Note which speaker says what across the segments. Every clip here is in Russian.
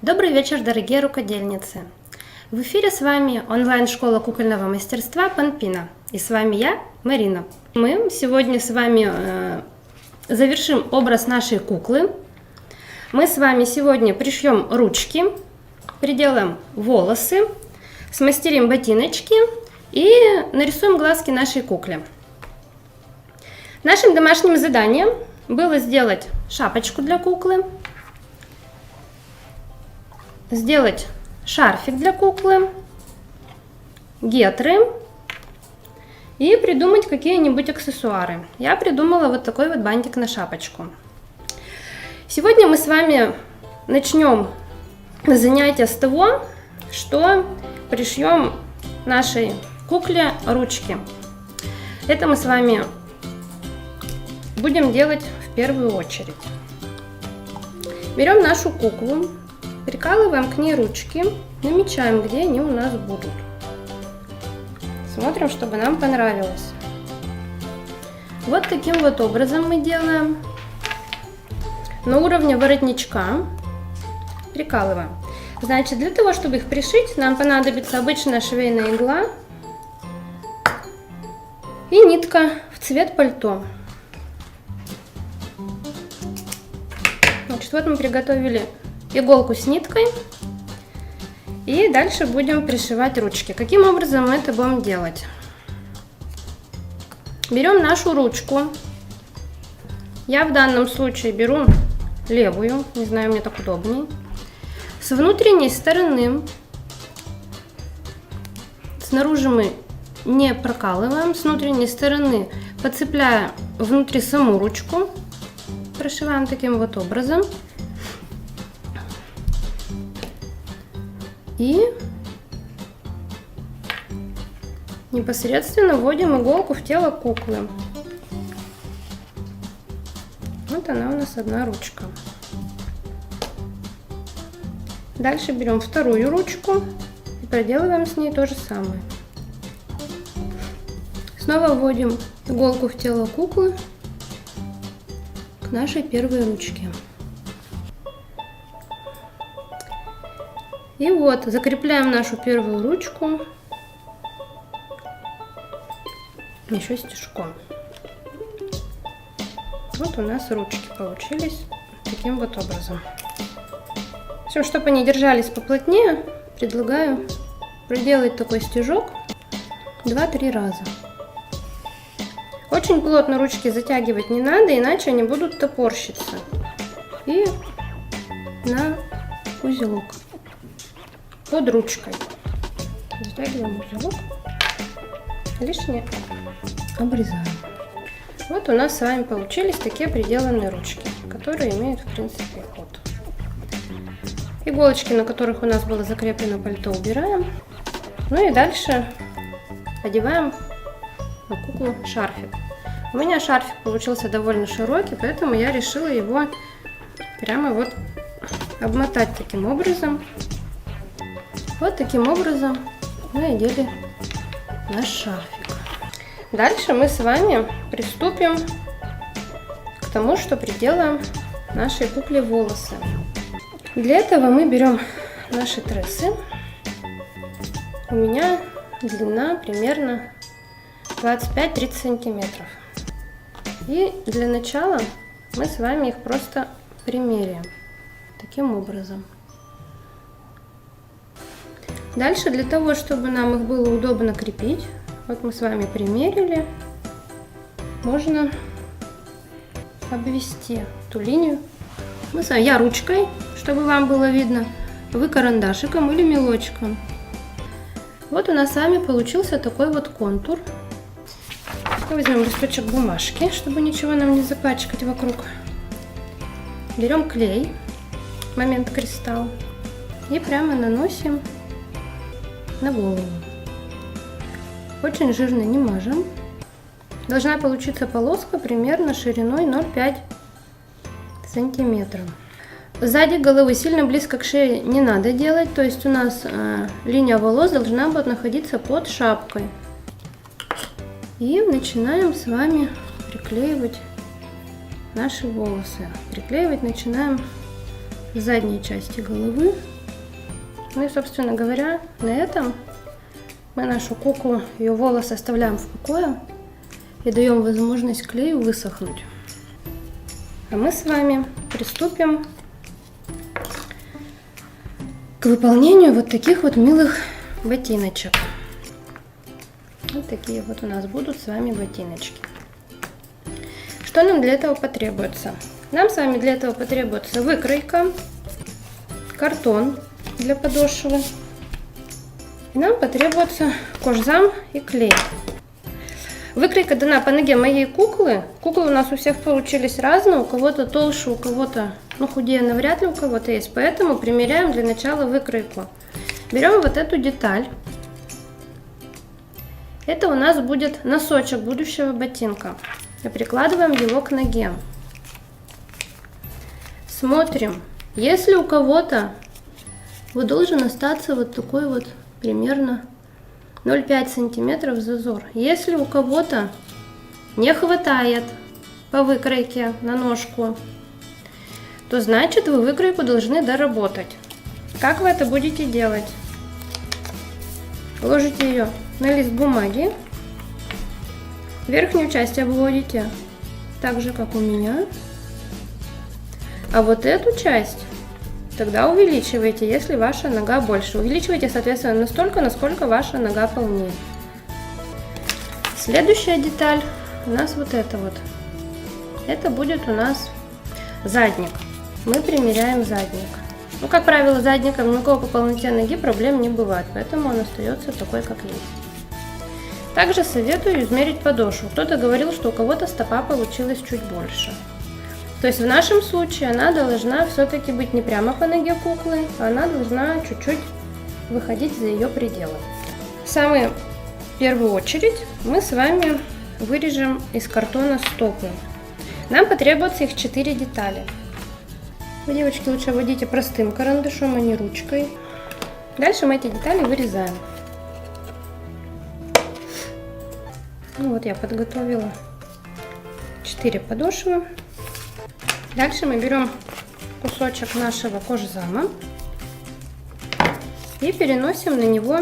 Speaker 1: Добрый вечер, дорогие рукодельницы! В эфире с вами онлайн-школа кукольного мастерства Панпина. И с вами я, Марина. Мы сегодня с вами завершим образ нашей куклы. Мы с вами сегодня пришьем ручки, приделаем волосы, смастерим ботиночки и нарисуем глазки нашей кукле. Нашим домашним заданием было сделать шапочку для куклы, сделать шарфик для куклы, гетры и придумать какие-нибудь аксессуары. Я придумала вот такой вот бантик на шапочку. Сегодня мы с вами начнем занятие с того, что пришьем нашей кукле ручки. Это мы с вами будем делать в первую очередь. Берем нашу куклу, прикалываем к ней ручки, намечаем, где они у нас будут. Смотрим, чтобы нам понравилось. Вот таким вот образом мы делаем. На уровне воротничка прикалываем. Значит, для того, чтобы их пришить, нам понадобится обычная швейная игла и нитка в цвет пальто. Значит, вот мы приготовили иголку с ниткой. И дальше будем пришивать ручки. Каким образом мы это будем делать? Берем нашу ручку. Я в данном случае беру левую. Не знаю, мне так удобнее. С внутренней стороны. Снаружи мы не прокалываем. С внутренней стороны, подцепляя внутри саму ручку, прошиваем таким вот образом. И непосредственно вводим иголку в тело куклы. Вот она у нас одна ручка. Дальше берем вторую ручку и проделываем с ней то же самое. Снова вводим иголку в тело куклы к нашей первой ручке. И вот, закрепляем нашу первую ручку еще стежком. Вот у нас ручки получились таким вот образом. Все, чтобы они держались поплотнее, предлагаю проделать такой стежок 2-3 раза. Очень плотно ручки затягивать не надо, иначе они будут топорщиться. И на узелок. Под ручкой затягиваем узелок, лишнее обрезаем. Вот у нас с вами получились такие приделанные ручки, которые имеют в принципе ход. Иголочки, на которых у нас было закреплено пальто, убираем. Ну и дальше одеваем на куклу шарфик. У меня шарфик получился довольно широкий, поэтому я решила его прямо вот обмотать таким образом. Вот таким образом мы одели наш шарфик. Дальше мы с вами приступим к тому, что приделаем нашей кукле волосы. Для этого мы берем наши тресы. У меня длина примерно 25-30 сантиметров. И для начала мы с вами их просто примеряем таким образом. Дальше, для того, чтобы нам их было удобно крепить, вот мы с вами примерили, можно обвести эту линию. Я ручкой, чтобы вам было видно, вы карандашиком или мелочком. Вот у нас с вами получился такой вот контур. Возьмем листочек бумажки, чтобы ничего нам не запачкать вокруг. Берем клей, момент кристалл, и прямо наносим на голову. Очень жирно не мажем. Должна получиться полоска примерно шириной 0,5 сантиметра. Сзади головы сильно близко к шее не надо делать, то есть у нас линия волос должна будет находиться под шапкой. И начинаем с вами приклеивать наши волосы. Приклеивать начинаем задней части головы. Ну и, собственно говоря, на этом мы нашу куклу, ее волосы оставляем в покое и даем возможность клею высохнуть. А мы с вами приступим к выполнению вот таких вот милых ботиночек. Вот такие вот у нас будут с вами ботиночки. Что нам для этого потребуется? Нам с вами для этого потребуется выкройка, картон для подошвы, и нам потребуется кожзам и клей. Выкройка дана по ноге моей куклы. Куклы у нас у всех получились разные, у кого-то толще, у кого-то худее, навряд ли у кого-то есть, поэтому примеряем для начала выкройку. Берем вот эту деталь. Это у нас будет носочек будущего ботинка. И прикладываем его к ноге. Смотрим. Если у кого-то вот должен остаться вот такой вот примерно 0,5 сантиметров зазор. Если у кого-то не хватает по выкройке на ножку, то значит вы выкройку должны доработать. Как вы это будете делать? Ложите ее на лист бумаги, верхнюю часть обводите так же, как у меня, а вот эту часть тогда увеличивайте, если ваша нога больше. Увеличивайте, соответственно, настолько, насколько ваша нога полнее. Следующая деталь у нас вот эта вот. Это будет у нас задник. Мы примеряем задник. Ну, как правило, задником ни у кого по полноте ноги проблем не бывает, поэтому он остается такой, как есть. Также советую измерить подошву. Кто-то говорил, что у кого-то стопа получилась чуть больше. То есть в нашем случае она должна все-таки быть не прямо по ноге куклы, а она должна чуть-чуть выходить за ее пределы. В самую первую очередь мы с вами вырежем из картона стопы. Нам потребуется их 4 детали. Вы, девочки, лучше водите простым карандашом, а не ручкой. Дальше мы эти детали вырезаем. Ну вот я подготовила 4 подошвы. Дальше мы берем кусочек нашего кожзама и переносим на него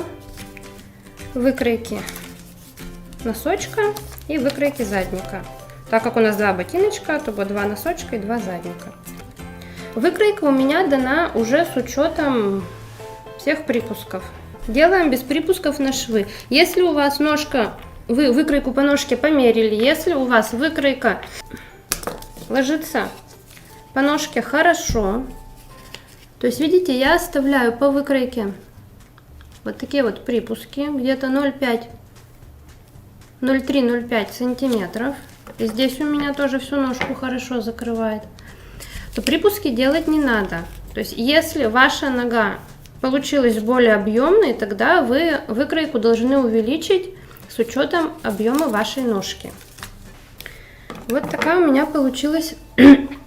Speaker 1: выкройки носочка и выкройки задника. Так как у нас 2 ботиночка, то будет 2 носочка и 2 задника. Выкройка у меня дана уже с учетом всех припусков. Делаем без припусков на швы. Если у вас ножка, вы выкройку по ножке померили, если у вас выкройка ложится по ножке хорошо, то есть видите, я оставляю по выкройке вот такие вот припуски, где-то 0,3-0,5 сантиметров. И здесь у меня тоже всю ножку хорошо закрывает. То припуски делать не надо. То есть если ваша нога получилась более объемной, тогда вы выкройку должны увеличить с учетом объема вашей ножки. Вот такая у меня получилась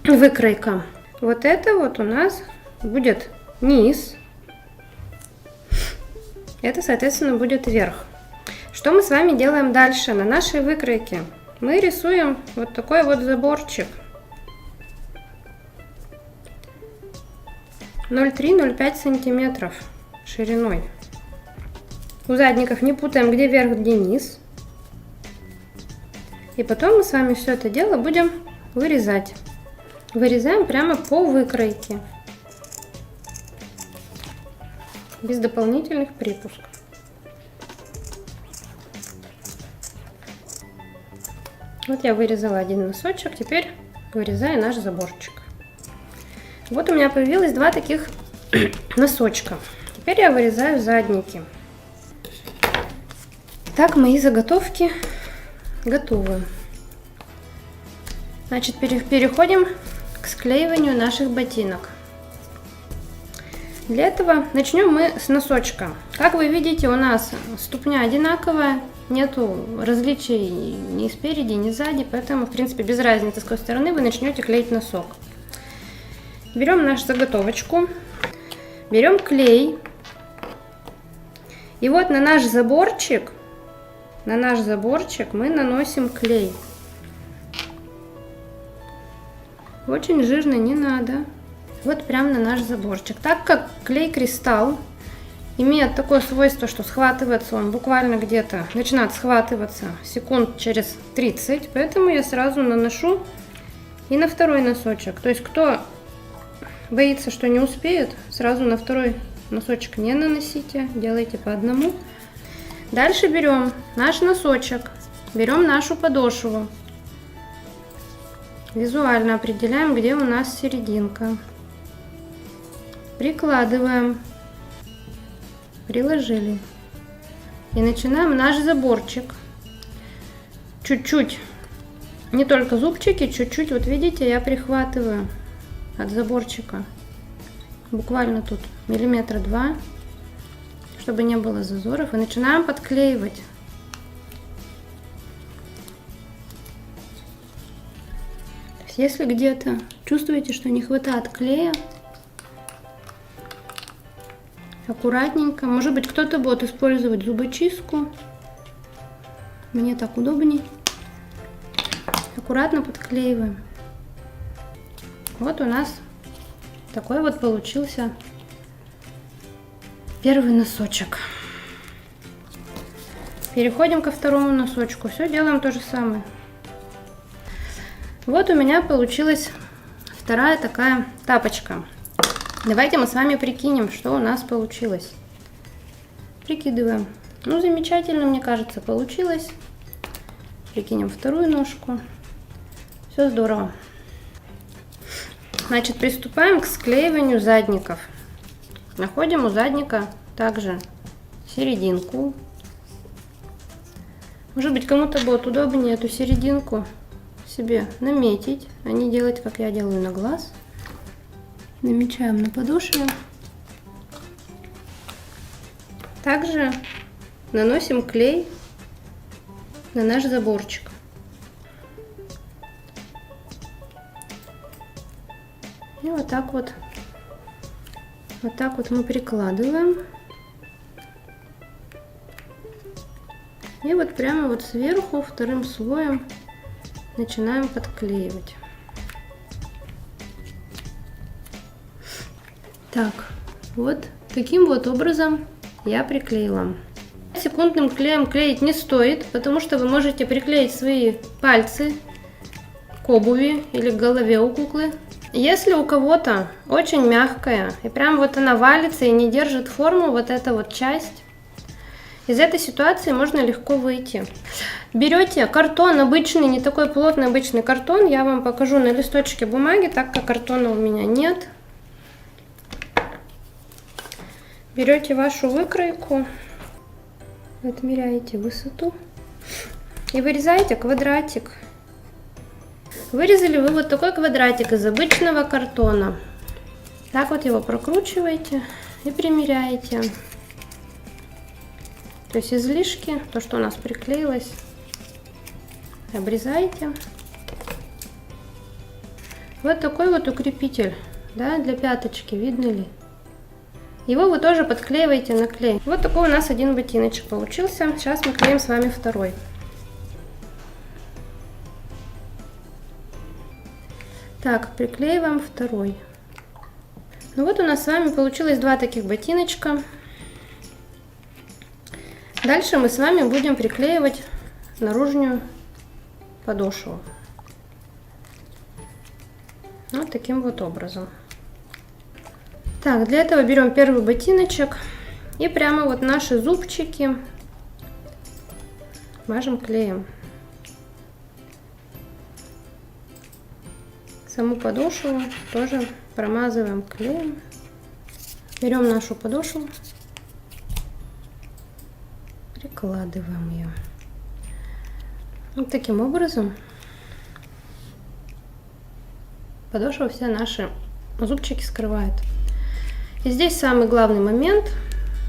Speaker 1: выкройка. Вот это вот у нас будет низ. Это, соответственно, будет верх. Что мы с вами делаем дальше? На нашей выкройке мы рисуем вот такой вот заборчик. 0,3-0,5 сантиметров шириной. У задников не путаем, где верх, где низ. И потом мы с вами все это дело будем вырезать. Вырезаем прямо по выкройке. Без дополнительных припусков. Вот я вырезала один носочек, теперь вырезаю наш заборчик. Вот у меня появилось 2 таких носочка. Теперь я вырезаю задники. Так, мои заготовки готовы. Значит, переходим к склеиванию наших ботинок. Для этого начнем мы с носочка. Как вы видите, у нас ступня одинаковая, нету различий ни спереди, ни сзади, поэтому, в принципе, без разницы, с какой стороны вы начнете клеить носок. Берем нашу заготовочку, берем клей, и вот на наш заборчик мы наносим клей. Очень жирно не надо. Вот прямо на наш заборчик. Так как клей-кристалл имеет такое свойство, что схватывается он буквально где-то, начинает схватываться секунд через 30, поэтому я сразу наношу и на второй носочек. То есть кто боится, что не успеет, сразу на второй носочек не наносите, делайте по одному. Дальше берем наш носочек, берем нашу подошву, визуально определяем, где у нас серединка, прикладываем, приложили и начинаем наш заборчик. Чуть-чуть, не только зубчики, чуть-чуть, вот видите, я прихватываю от заборчика, буквально тут миллиметра 2, чтобы не было зазоров, и начинаем подклеивать. Если где-то чувствуете, что не хватает клея, аккуратненько, может быть, кто-то будет использовать зубочистку, мне так удобней, аккуратно подклеиваем. Вот у нас такой вот получился первый носочек. Переходим ко второму носочку. Все делаем то же самое. Вот у меня получилась вторая такая тапочка. Давайте мы с вами прикинем, что у нас получилось. Прикидываем. Ну, замечательно, мне кажется, получилось. Прикинем вторую ножку. Все здорово. Значит, приступаем к склеиванию задников. Находим у задника также серединку. Может быть, кому-то будет удобнее эту серединку себе наметить, а не делать, как я делаю, на глаз. Намечаем на подошве. Также наносим клей на наш заборчик. И вот так вот мы прикладываем. И вот прямо вот сверху вторым слоем начинаем подклеивать. Так, вот таким вот образом я приклеила. Секундным клеем клеить не стоит, потому что вы можете приклеить свои пальцы к обуви или к голове у куклы. Если у кого-то очень мягкая и прям вот она валится и не держит форму, вот эта вот часть, из этой ситуации можно легко выйти. Берете картон обычный, не такой плотный обычный картон, я вам покажу на листочке бумаги, так как картона у меня нет. Берете вашу выкройку, отмеряете высоту и вырезаете квадратик. Вырезали вы вот такой квадратик из обычного картона. Так вот его прокручиваете и примеряете. То есть излишки, то, что у нас приклеилось, обрезаете. Вот такой вот укрепитель, да, для пяточки, видно ли? Его вы тоже подклеиваете на клей. Вот такой у нас один ботиночек получился. Сейчас мы клеим с вами второй. Так, приклеиваем второй. Ну вот у нас с вами получилось два таких ботиночка. Дальше мы с вами будем приклеивать наружную подошву. Вот таким вот образом. Так, для этого берем первый ботиночек и прямо вот наши зубчики мажем клеем. Саму подошву тоже промазываем клеем. Берем нашу подошву, прикладываем ее. Вот таким образом подошва все наши зубчики скрывает. И здесь самый главный момент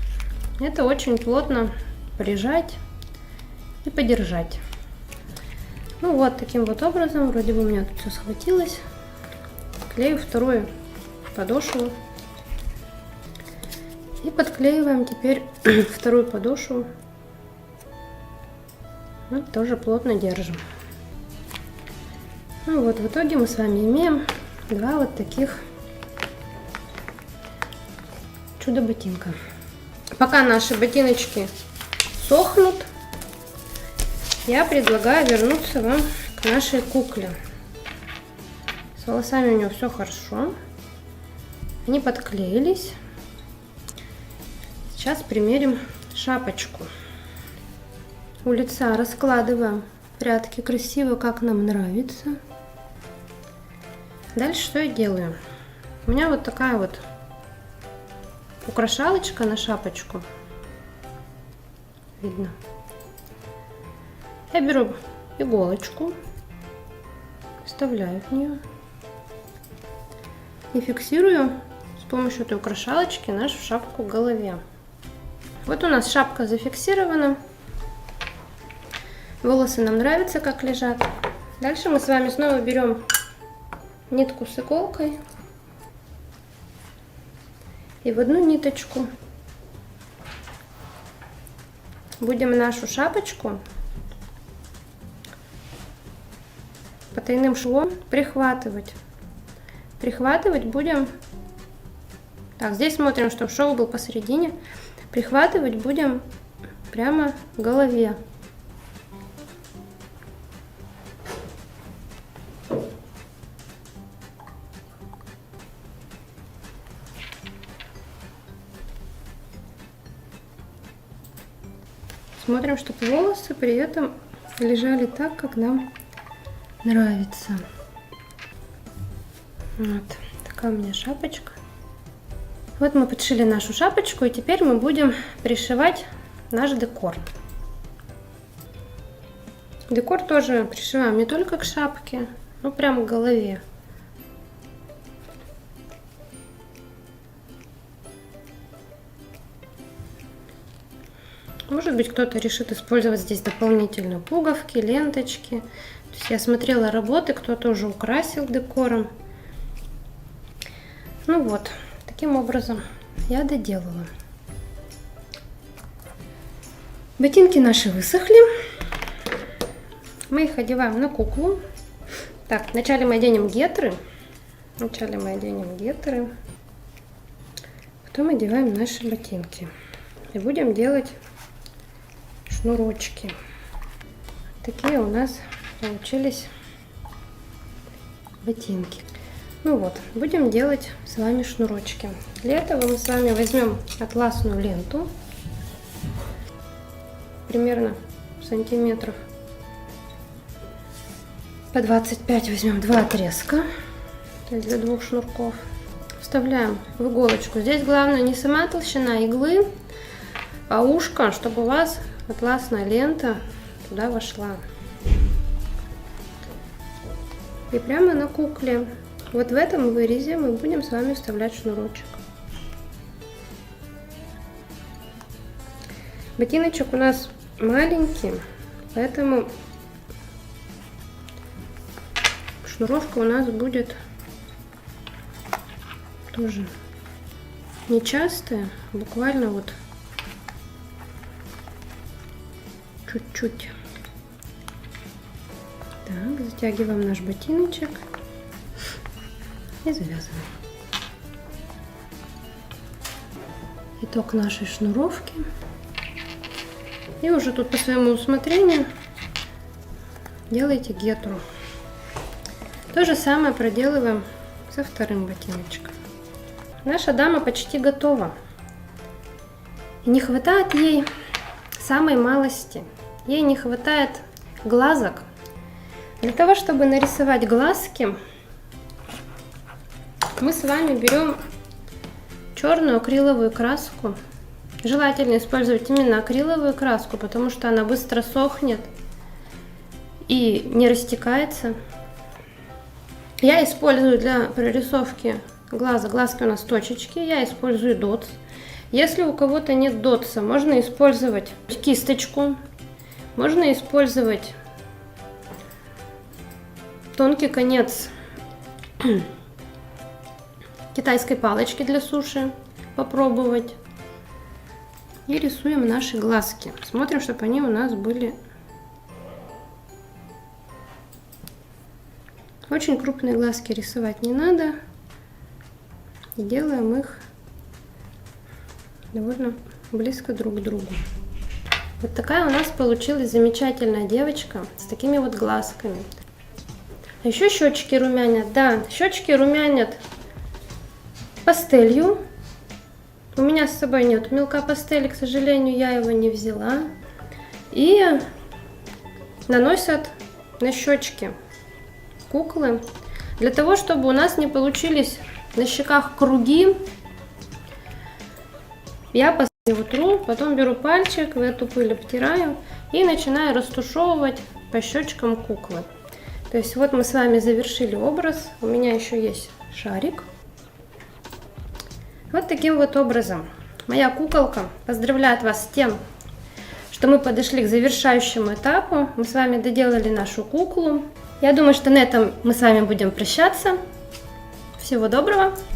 Speaker 1: — это очень плотно прижать и подержать. Ну вот таким вот образом, вроде бы у меня тут все схватилось. Клею вторую подошву и подклеиваем теперь вторую подошву. Вот, тоже плотно держим. Ну вот, в итоге мы с вами имеем два вот таких чудо-ботинка. Пока наши ботиночки сохнут, я предлагаю вернуться вам к нашей кукле. С волосами у нее все хорошо. Они подклеились. Сейчас примерим шапочку. У лица раскладываем прядки красиво, как нам нравится. Дальше что я делаю? У меня вот такая вот украшалочка на шапочку. Видно. Я беру иголочку, вставляю в нее и фиксирую с помощью этой украшалочки нашу шапку к голове. Вот у нас шапка зафиксирована. Волосы нам нравятся, как лежат. Дальше мы с вами снова берем нитку с иголкой и в одну ниточку будем нашу шапочку потайным швом прихватывать. Прихватывать будем. Так, здесь смотрим, чтобы шов был посередине. Прихватывать будем прямо к голове. Смотрим, чтобы волосы при этом лежали так, как нам нравится. Вот такая у меня шапочка. Вот мы подшили нашу шапочку, и теперь мы будем пришивать наш декор. Декор тоже пришиваем не только к шапке, но прямо к голове. Может быть, кто-то решит использовать здесь дополнительно пуговки, ленточки. То есть я смотрела работы, кто-то уже украсил декором. Ну вот, таким образом я доделала. Ботинки наши высохли. Мы их одеваем на куклу. Так, вначале мы оденем гетры. Потом одеваем наши ботинки. И будем делать шнурочки. Такие у нас получились ботинки. Ну вот, будем делать с вами шнурочки. Для этого мы с вами возьмем атласную ленту, примерно сантиметров по 25 возьмем 2 отрезка, то есть для 2 шнурков. Вставляем в иголочку. Здесь главное не сама толщина иглы, а ушко, чтобы у вас атласная лента туда вошла. И прямо на кукле, вот в этом вырезе, мы будем с вами вставлять шнурочек. Ботиночек у нас маленький, поэтому шнуровка у нас будет тоже нечастая, буквально вот чуть-чуть. Так, затягиваем наш ботиночек и завязываем. Итог нашей шнуровки. И уже тут по своему усмотрению делайте гетру. То же самое проделываем со вторым ботиночком. Наша дама почти готова. И не хватает ей самой малости. Ей не хватает глазок. Для того, чтобы нарисовать глазки, мы с вами берем черную акриловую краску. Желательно использовать именно акриловую краску, потому что она быстро сохнет и не растекается. Я использую для прорисовки глаза, глазки у нас точечки, я использую дотс. Если у кого-то нет дотса, можно использовать кисточку, можно использовать тонкий конец китайской палочки для суши, попробовать. И рисуем наши глазки. Смотрим, чтобы они у нас были очень крупные. Глазки рисовать не надо. И делаем их довольно близко друг к другу. Вот такая у нас получилась замечательная девочка с такими вот глазками. А еще щечки румянят. Да, щечки румянят пастелью. У меня с собой нет мелка пастели, к сожалению, я его не взяла. И наносят на щечки куклы для того, чтобы у нас не получились на щеках круги. Я пастелью тру, потом беру пальчик, в эту пыль обтираю и начинаю растушевывать по щечкам куклы. То есть вот мы с вами завершили образ. У меня еще есть шарик. Вот таким вот образом моя куколка поздравляет вас с тем, что мы подошли к завершающему этапу. Мы с вами доделали нашу куклу. Я думаю, что на этом мы с вами будем прощаться. Всего доброго!